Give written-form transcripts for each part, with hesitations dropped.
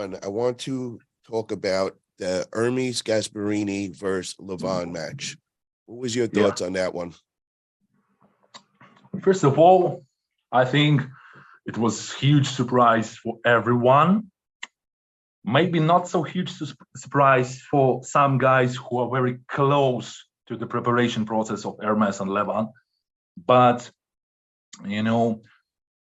on, I want to talk about the Ermes Gaspirini versus Levan match. What was your thoughts on that one? First of all, I think it was huge surprise for everyone. Maybe not so huge surprise for some guys who are very close to the preparation process of Hermes and Levan. But, you know,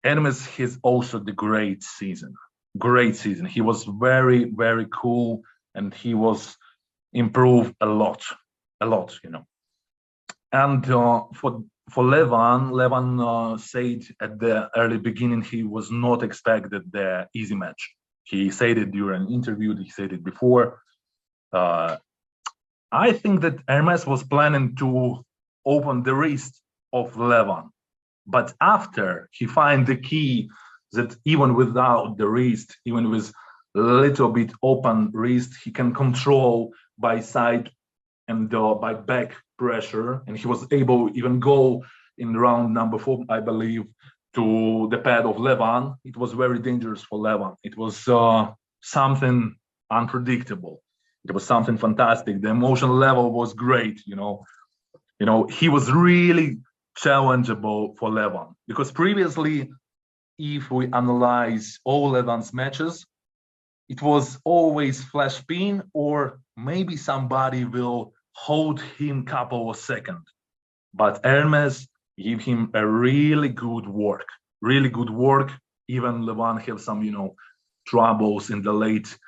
Hermes has also the great season. Great season. He was very, very cool, and he was improved a lot, you know. And for Levan said at the early beginning he was not expected the easy match. He said it during an interview. He said it before. I think that Hermes was planning to open the wrist of Levan, but after he find the key that even without the wrist, even with a little bit open wrist, he can control by side and by back pressure, and he was able even go in round number 4, I believe, to the pad of Levan. It was very dangerous for Levan. It was something unpredictable. It was something fantastic. The emotional level was great. You know, he was really challengeable for Levan, because previously, if we analyze all Levan's matches, it was always flash pin, or maybe somebody will hold him couple of seconds. But Hermes give him a really good work. Even Levan have some, you know, troubles in the late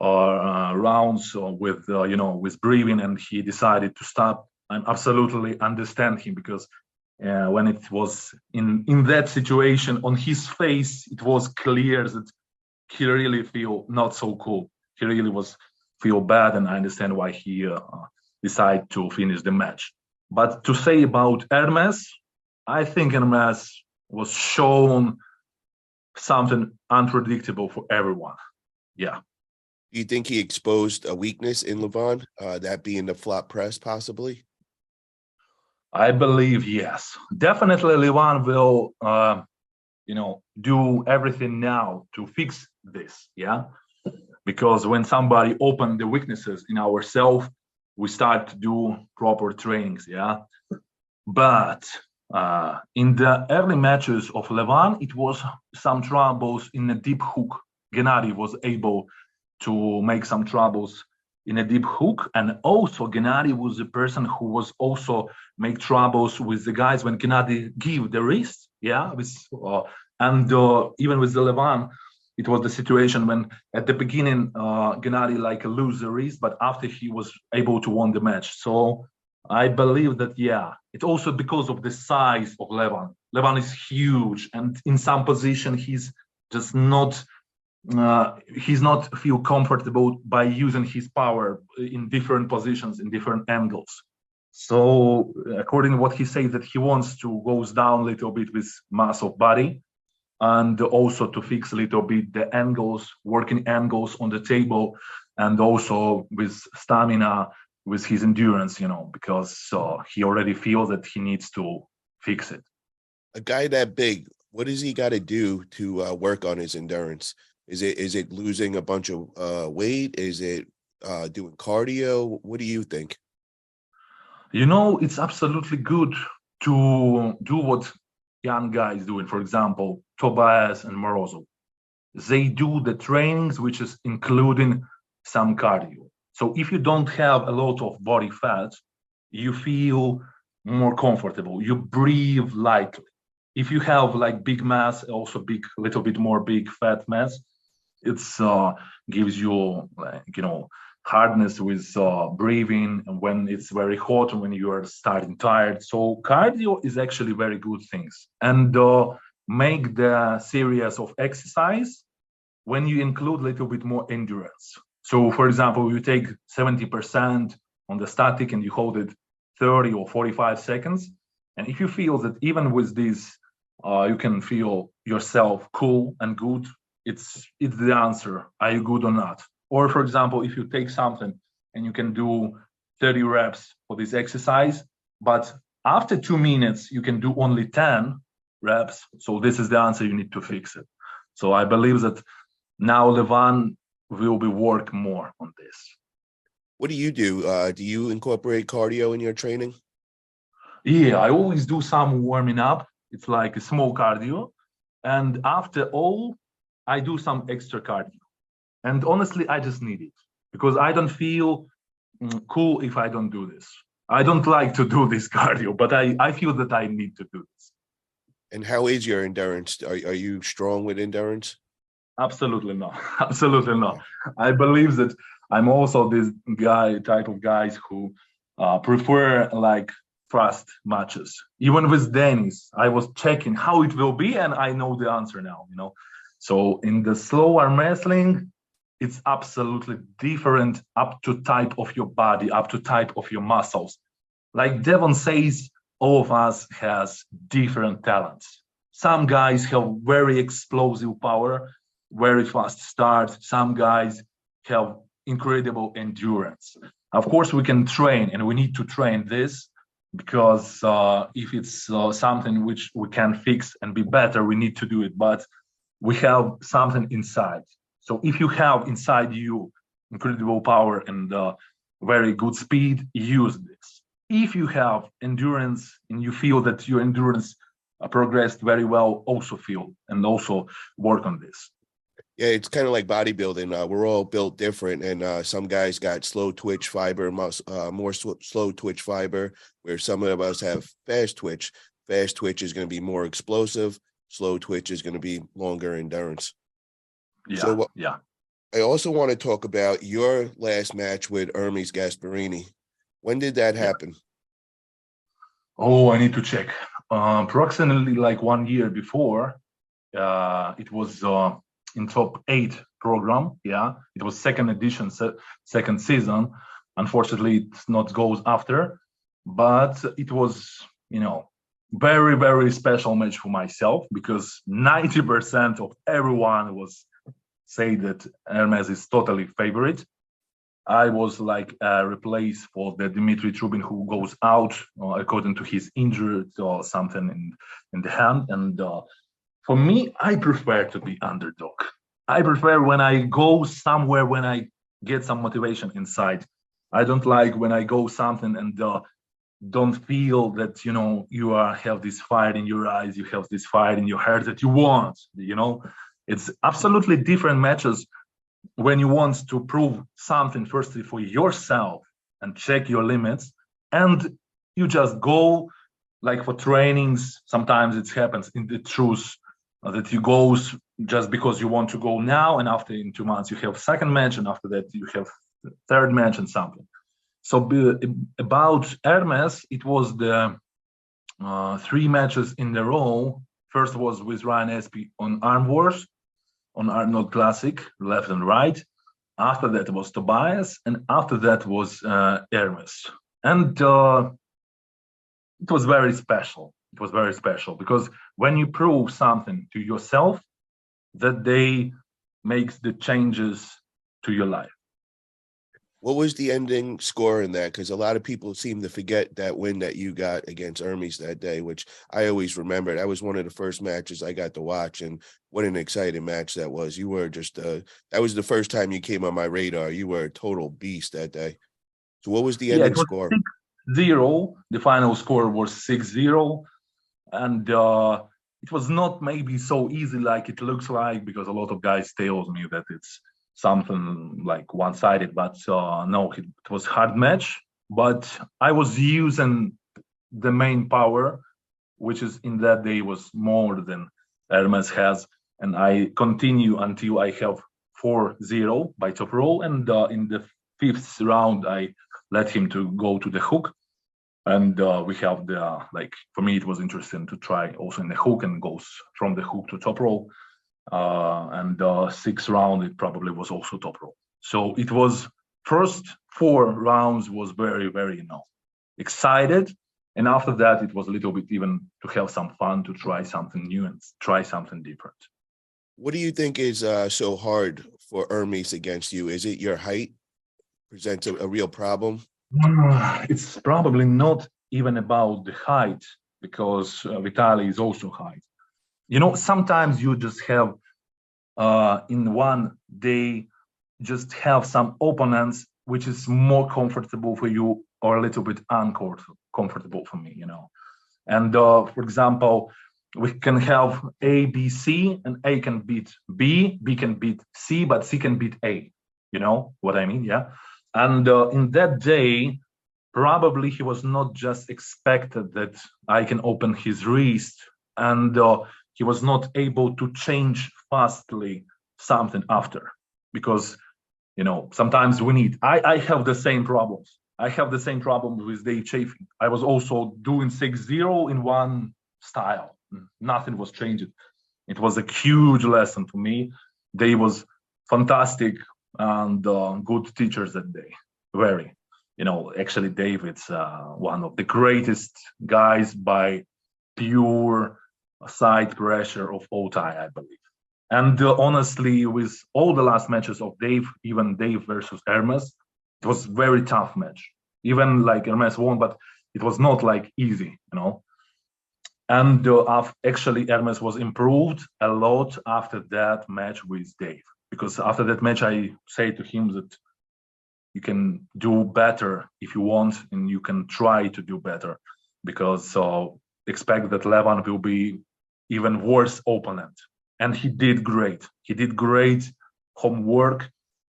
rounds with, you know, with breathing, and he decided to stop. I absolutely understand him, because when it was in that situation, on his face, it was clear that he really feel not so cool. He really was feel bad, and I understand why he decided to finish the match. But to say about Hermes, I think Hermes was shown something unpredictable for everyone. Yeah. Do you think he exposed a weakness in Levan, that being the flop press, possibly? I believe yes. Definitely Levan will, you know, do everything now to fix this, yeah? Because when somebody open the weaknesses in ourselves, we start to do proper trainings, yeah? But in the early matches of Levan, it was some troubles in a deep hook. Gennady was able to make some troubles in a deep hook, and also Gennady was the person who was also make troubles with the guys when Gennady give the wrist, yeah? Even with the Levan, it was the situation when at the beginning Gennady like lose the wrist, but after he was able to win the match. So I believe that, yeah, it's also because of the size of Levan. Levan is huge, and in some position he's just not feel comfortable by using his power in different positions, in different angles. So according to what he says, that he wants to goes down a little bit with mass of body, and also to fix a little bit the angles, working angles on the table, and also with stamina, with his endurance, you know, because he already feels that he needs to fix it. A guy that big, what does he got to do to work on his endurance? Is it losing a bunch of weight? Is it doing cardio? What do you think? You know, it's absolutely good to do what young guys doing. For example, Tobias and Morozov. They do the trainings, which is including some cardio. So if you don't have a lot of body fat, you feel more comfortable. You breathe lightly. If you have like big mass, also little bit more big fat mass, it's gives you, like, you know, hardness with breathing, and when it's very hot, when you are starting tired. So cardio is actually very good things, and make the series of exercise when you include a little bit more endurance. So for example, you take 70% on the static and you hold it 30 or 45 seconds, and if you feel that even with this you can feel yourself cool and good, it's the answer. Are you good or not? Or for example, if you take something and you can do 30 reps for this exercise, but after 2 minutes you can do only 10 reps, so this is the answer. You need to fix it. So I believe that now Levan will be work more on this. What do you do? Do you incorporate cardio in your training? Yeah, I always do some warming up. It's like a small cardio. And after all, I do some extra cardio. And honestly, I just need it because I don't feel cool if I don't do this. I don't like to do this cardio, but I feel that I need to do this. And how is your endurance? Are you strong with endurance? Absolutely not. Absolutely not. I believe that I'm also this type of guys who prefer like fast matches. Even with Dennis, I was checking how it will be, and I know the answer now. So in the slow arm wrestling, it's absolutely different up to type of your body, up to type of your muscles. Like Devon says, all of us has different talents. Some guys have very explosive power, very fast start. Some guys have incredible endurance. Of course, we can train, and we need to train this because if it's something which we can fix and be better, we need to do it. But we have something inside. So if you have inside you incredible power and very good speed, use this. If you have endurance and you feel that your endurance progressed very well, also feel and also work on this. Yeah, it's kind of like bodybuilding. We're all built different, and some guys got slow twitch fiber, more slow twitch fiber, where some of us have fast twitch. Fast twitch is going to be more explosive. Slow twitch is going to be longer endurance. Yeah, So yeah. I also want to talk about your last match with Ermes Gaspirini. When did that happen? Oh, I need to check. Approximately like 1 year before, it was in top 8 program. Yeah, it was second edition, second season. Unfortunately, it's not goes after, but it was, very, very special match for myself because 90% of everyone was say that Hermes is totally favorite. I was like replaced for the Dmitry Trubin who goes out according to his injury or something in the hand. And for me, I prefer to be underdog. I prefer when I go somewhere when I get some motivation inside. I don't like when I go something and don't feel that you have this fire in your eyes, you have this fire in your heart that you want. It's absolutely different matches when you want to prove something firstly for yourself and check your limits, and you just go like for trainings. Sometimes it happens in the truth that you go just because you want to go now, and after in 2 months you have second match, and after that you have third match and something. So about Hermes, it was the 3 matches in a row. First was with Ryan Espy on Arm Wars, on Arnold Classic, left and right. After that was Tobias, and after that was Hermes. And it was very special. It was very special because when you prove something to yourself, that day makes the changes to your life. What was the ending score in that? Because a lot of people seem to forget that win that you got against Hermes that day, which I always remember. That was one of the first matches I got to watch, and what an exciting match that was. You were just that was the first time you came on my radar. You were a total beast that day. So what was the ending score? 6-0. The final score was 6-0. And it was not maybe so easy like it looks like, because a lot of guys tells me that it's something like one-sided, but no, it was hard match. But I was using the main power, which is in that day was more than Hermes has, and I continue until I have 4-0 by top roll, and in the 5th round I let him to go to the hook, and we have the for me it was interesting to try also in the hook and goes from the hook to top roll. And 6th round it probably was also top roll. So it was first 4 rounds was very, very excited, and after that it was a little bit even to have some fun, to try something new and try something different. What do you think is so hard for Hermes against you? Is it your height presents a real problem? It's probably not even about the height, because Vitaly is also height. Sometimes you just have in one day just have some opponents which is more comfortable for you or a little bit uncomfortable for me, And for example, we can have A, B, C, and A can beat B, B can beat C, but C can beat A. You know what I mean? Yeah. And in that day, probably he was not just expected that I can open his wrist, and he was not able to change fastly something after, because sometimes we need. I have the same problems. I have the same problem with Dave chafing. I was also doing 6-0 in one style. Nothing was changing. It was a huge lesson for me. They was fantastic and good teachers that day. Very. Actually, David's one of the greatest guys by pure side pressure of all time, I believe. And honestly, with all the last matches of Dave, even Dave versus Hermes, it was very tough match. Even like Hermes won, but it was not like easy, And actually, Hermes was improved a lot after that match with Dave, because after that match, I say to him that you can do better if you want, and you can try to do better, because expect that Levan will be even worse opponent. And he did great. He did great homework.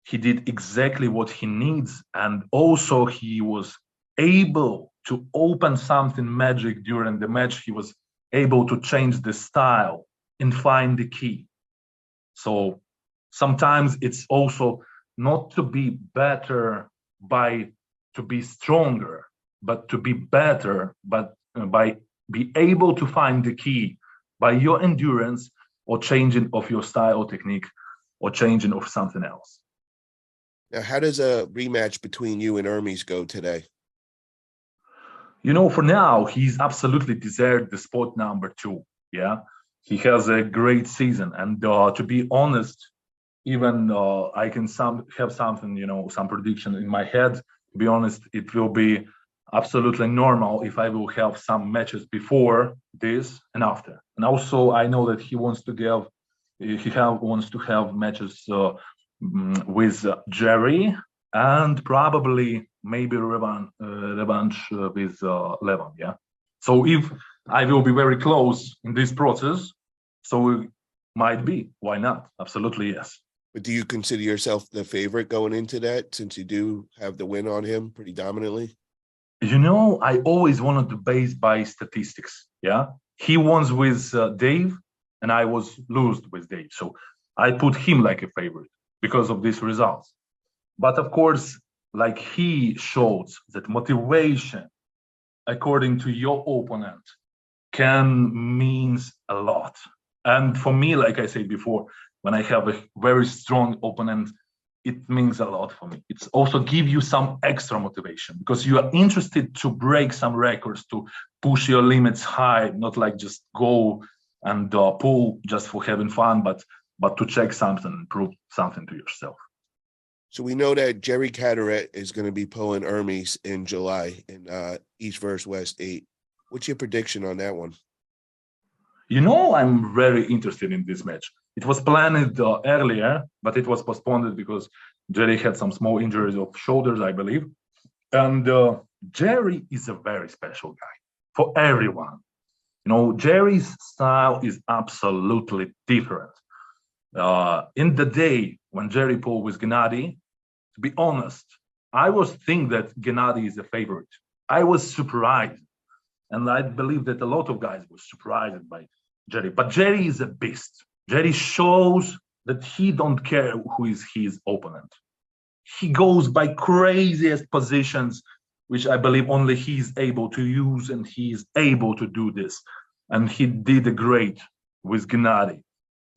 He did exactly what he needs. And also he was able to open something magic during the match. He was able to change the style and find the key. So sometimes it's also not to be better to be stronger, but to be better, but by be able to find the key by your endurance or changing of your style or technique or changing of something else. Now, how does a rematch between you and Ermes go today? For now, he's absolutely deserved the spot number 2. Yeah, he has a great season, and to be honest, even I can have something, some prediction in my head. To be honest, it will be absolutely normal if I will have some matches before this and after. And also, I know that he wants to have matches with Jerry, and probably maybe revanche with Levan. Yeah. So if I will be very close in this process, so it might be. Why not? Absolutely yes. But do you consider yourself the favorite going into that, since you do have the win on him pretty dominantly? I always wanted to base by statistics. Yeah, he won with Dave, and I was lost with Dave, so I put him like a favorite because of these results. But of course, like he shows that motivation, according to your opponent, can means a lot. And for me, like I said before, when I have a very strong opponent, it means a lot for me. It's also give you some extra motivation because you are interested to break some records, to push your limits high, not like just go and pull just for having fun, but to check something and prove something to yourself. So we know that Jerry Cadorette is going to be pulling Ermes in July in East versus West 8. What's your prediction on that one? I'm very interested in this match. It was planned earlier, but it was postponed because Jerry had some small injuries of shoulders, I believe. And Jerry is a very special guy for everyone. Jerry's style is absolutely different. In the day when Jerry pulled with Gennady, to be honest, I was thinking that Gennady is a favorite. I was surprised. And I believe that a lot of guys were surprised by Jerry. But Jerry is a beast. Jerry shows that he don't care who is his opponent. He goes by craziest positions, which I believe only he's able to use, and he's able to do this. And he did a great with Gennady.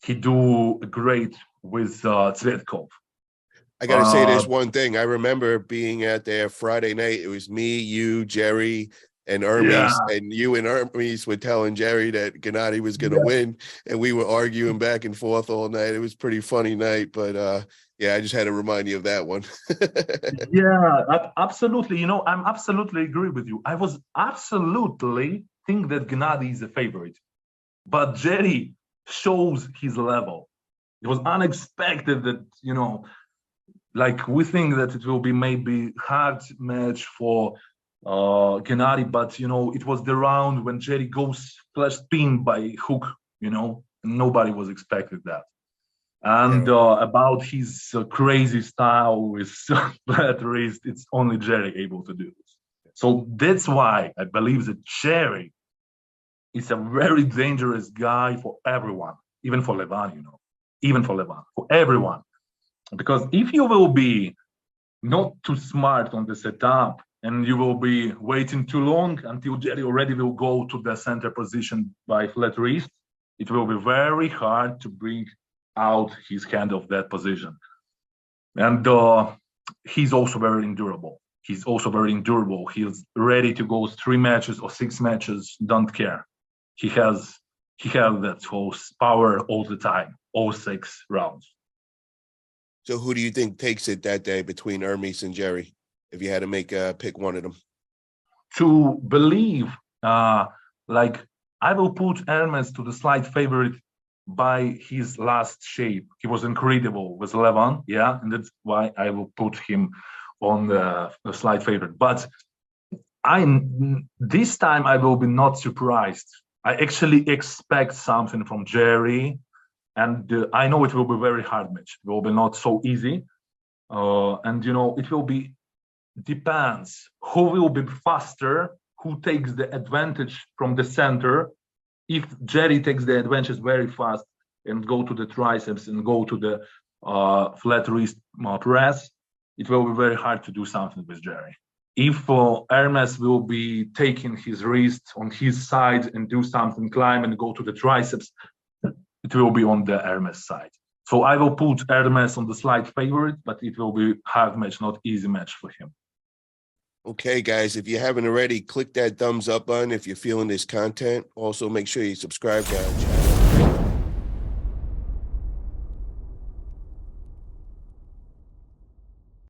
He do great with Tsvetkov. I got to say this one thing. I remember being at there Friday night. It was me, you, Jerry, and Ermes, and you and Ermes were telling Jerry that Gennady was going to win, and we were arguing back and forth all night. It was a pretty funny night, but I just had to remind you of that one. Absolutely. I'm absolutely agree with you. I was absolutely think that Gennady is a favorite, but Jerry shows his level. It was unexpected that like we think that it will be maybe hard match for Gennady, but it was the round when Jerry goes flash spin by hook, nobody was expecting that. And about his crazy style with flat wrist, it's only Jerry able to do this. So that's why I believe that Jerry is a very dangerous guy for everyone, even for Levan, even for Levan, for everyone. Because if you will be not too smart on the setup and you will be waiting too long until Jerry already will go to the center position by flat wrist, it will be very hard to bring out his hand of that position. And he's also very endurable. He's ready to go 3 matches or 6 matches, don't care. He has that whole power all the time, all 6 rounds. So who do you think takes it that day between Hermes and Jerry, if you had to pick one of them? To believe, like I will put Hermes to the slight favorite by his last shape. He was incredible with Levan, yeah, and that's why I will put him on the slight favorite. But this time I will be not surprised. I actually expect something from Jerry, and I know it will be very hard match. It will be not so easy, and it will be depends who will be faster, who takes the advantage from the center. If Jerry takes the advantage very fast and go to the triceps and go to the flat wrist press, it will be very hard to do something with Jerry. If Hermes will be taking his wrist on his side and do something, climb and go to the triceps, it will be on the Hermes side. So I will put Hermes on the slight favorite, but it will be hard match, not easy match for him. Okay, guys, if you haven't already, click that thumbs up button if you're feeling this content. Also, make sure you subscribe to our channel.